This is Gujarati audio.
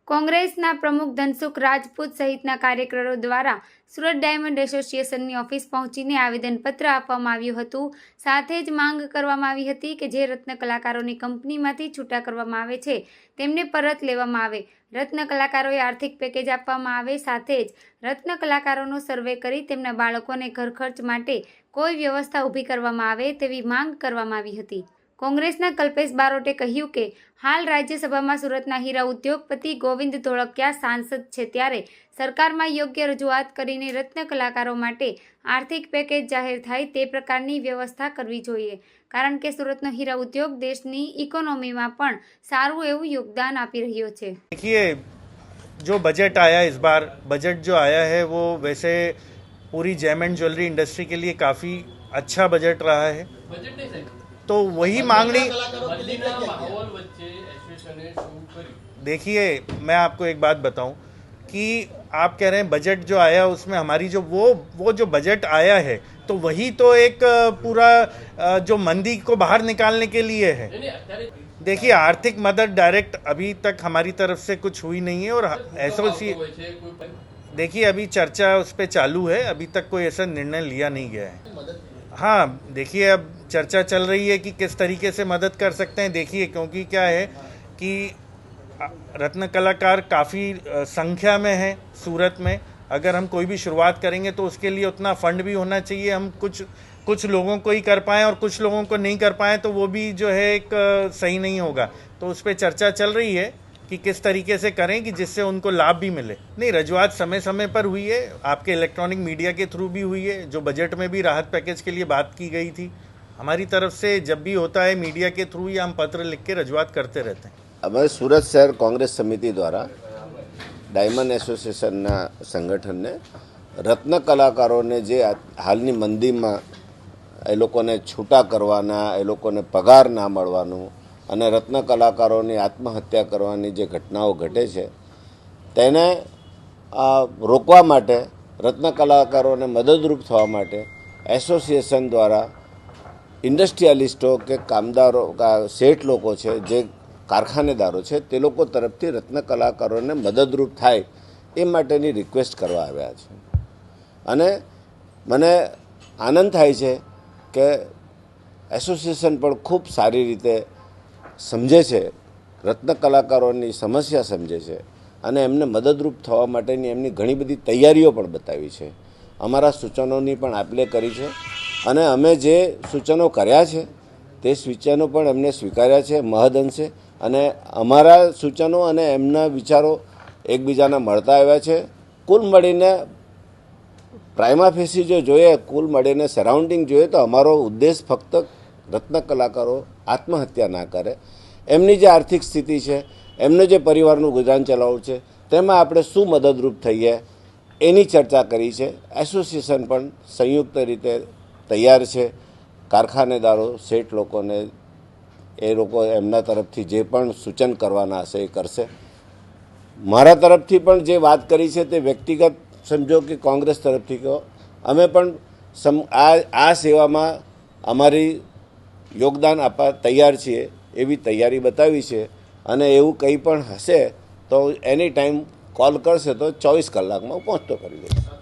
કોંગ્રેસના પ્રમુખ ધનસુખ રાજપૂત સહિતના કાર્યકરો દ્વારા સુરત ડાયમંડ એસોસિએશનની ઓફિસ પહોંચીને આવેદનપત્ર આપવામાં આવ્યું હતું। સાથે જ માંગ કરવામાં આવી હતી કે જે રત્ન કલાકારોની કંપનીમાંથી છૂટા કરવામાં આવે છે તેમને પરત લેવામાં આવે, રત્ન કલાકારોએ આર્થિક પેકેજ આપવામાં આવે, સાથે જ રત્ન કલાકારોનો સર્વે કરી તેમના બાળકોને ઘર ખર્ચ માટે કોઈ વ્યવસ્થા ઊભી કરવામાં આવે તેવી માંગ કરવામાં આવી હતી। કોંગ્રેસના કલ્પેશ બારોટે કહ્યું કે હાલ રાજ્યસભામાં સુરતના હીરા ઉદ્યોગપતિ ગોવિંદ ધોળકિયા સાંસદ છે, ત્યારે સરકારમાં યોગ્ય રજૂઆત કરીને રત્ન કલાકારો માટે આર્થિક પેકેજ જાહેર થાય તે પ્રકારની વ્યવસ્થા કરવી જોઈએ, કારણ કે સુરતનો હીરા ઉદ્યોગ દેશની ઇકોનોમીમાં પણ સારું એવું યોગદાન આપી રહ્યો છે। देखिए, जो बजट आया इस बार, बजट जो आया है वो वैसे पूरी जेम एंड ज्वेलरी इंडस्ट्री के लिए काफ़ी अच्छा बजट रहा है। तो वही मांगनी, देखिए मैं आपको एक बात बताऊं कि आप कह रहे हैं बजट जो आया उसमें हमारी जो वो जो बजट आया है तो वही तो एक पूरा जो मंदी को बाहर निकालने के लिए है। देखिए, आर्थिक मदद डायरेक्ट अभी तक हमारी तरफ से कुछ हुई नहीं है और देखिए अभी चर्चा उस पर चालू है, अभी तक कोई ऐसा निर्णय लिया नहीं गया है। हाँ, देखिए अब चर्चा चल रही है कि किस तरीके से मदद कर सकते हैं। देखिए, क्योंकि क्या है कि रत्न कलाकार काफ़ी संख्या में हैं सूरत में, अगर हम कोई भी शुरुआत करेंगे तो उसके लिए उतना फंड भी होना चाहिए। हम कुछ लोगों को ही कर पाएँ और कुछ लोगों को नहीं कर पाएँ तो वो भी जो है एक सही नहीं होगा। तो उस पर चर्चा चल रही है कि किस तरीके से करें कि जिससे उनको लाभ भी मिले। नहीं, रजूआत समय समय पर हुई है, आपके इलेक्ट्रॉनिक मीडिया के थ्रू भी हुई है, जो बजट में भी राहत पैकेज के लिए बात की गई थी। हमारी तरफ से जब भी होता है मीडिया के थ्रू ही हम पत्र लिख के रजूआत करते रहते हैं। हमारे सूरत शहर कांग्रेस समिति द्वारा डायमंड एसोसिएशनના સંગઠનને રત્ન કલાકારોને જે હાલની મંદીમાં એ લોકોને છૂટા કરવાના, એ લોકોને પગાર ના મળવાનું અને રત્ન કલાકારોની આત્મહત્યા કરવાની જે ઘટનાઓ ઘટે છે તેને રોકવા માટે, રત્ન કલાકારોને મદદરૂપ થવા માટે એસોસિએશન દ્વારા ઇન્ડસ્ટ્રીયાલિસ્ટો કે કામદારો, શેઠ લોકો છે, જે કારખાનેદારો છે, તે લોકો તરફથી રત્ન કલાકારોને મદદરૂપ થાય એ માટેની રિક્વેસ્ટ કરવા આવ્યા છે। અને મને આનંદ થાય છે કે એસોસિએશન પણ ખૂબ સારી રીતે સમજે છે, રત્ન કલાકારોની સમસ્યા સમજે છે અને એમને મદદરૂપ થવા માટેની એમની ઘણી બધી તૈયારીઓ પણ બતાવી છે। અમારા સૂચનોની પણ આપલે કરી છે અને અમે જે સૂચનો કર્યા છે તે સૂચનો પણ એમને સ્વીકાર્યા છે મહદઅંશે, અને અમારા સૂચનો અને એમના વિચારો એકબીજાના મળતા આવ્યા છે। કુલ મળીને પ્રાઇમા ફેસી જો જોઈએ, કુલ મળીને સરાઉન્ડિંગ જોઈએ તો અમારો ઉદ્દેશ ફક્ત રત્ન કલાકારો આત્મહત્યા ના કરે, એમની જે આર્થિક સ્થિતિ છે, એમને જે પરિવારનું ગુજરાન ચલાવવું છે તેમાં આપણે શું મદદરૂપ થઈએ એની ચર્ચા કરી છે। એસોસિએશન પણ સંયુક્ત રીતે તૈયાર છે। કારખાનેદારો, શેઠ લોકોને એ લોકો એમના તરફથી જે પણ સૂચન કરવાના હશે એ કરશે। મારા તરફથી પણ જે વાત કરી છે તે વ્યક્તિગત સમજો કે કોંગ્રેસ તરફથી કહો, અમે પણ આ સેવામાં અમારી યોગદાન આપવા તૈયાર છીએ એવી તૈયારી બતાવી છે। અને એવું કંઈ પણ હશે તો એની ટાઈમ કોલ કરશે તો 24 કલાકમાં પહોંચતો કરી દઈશ।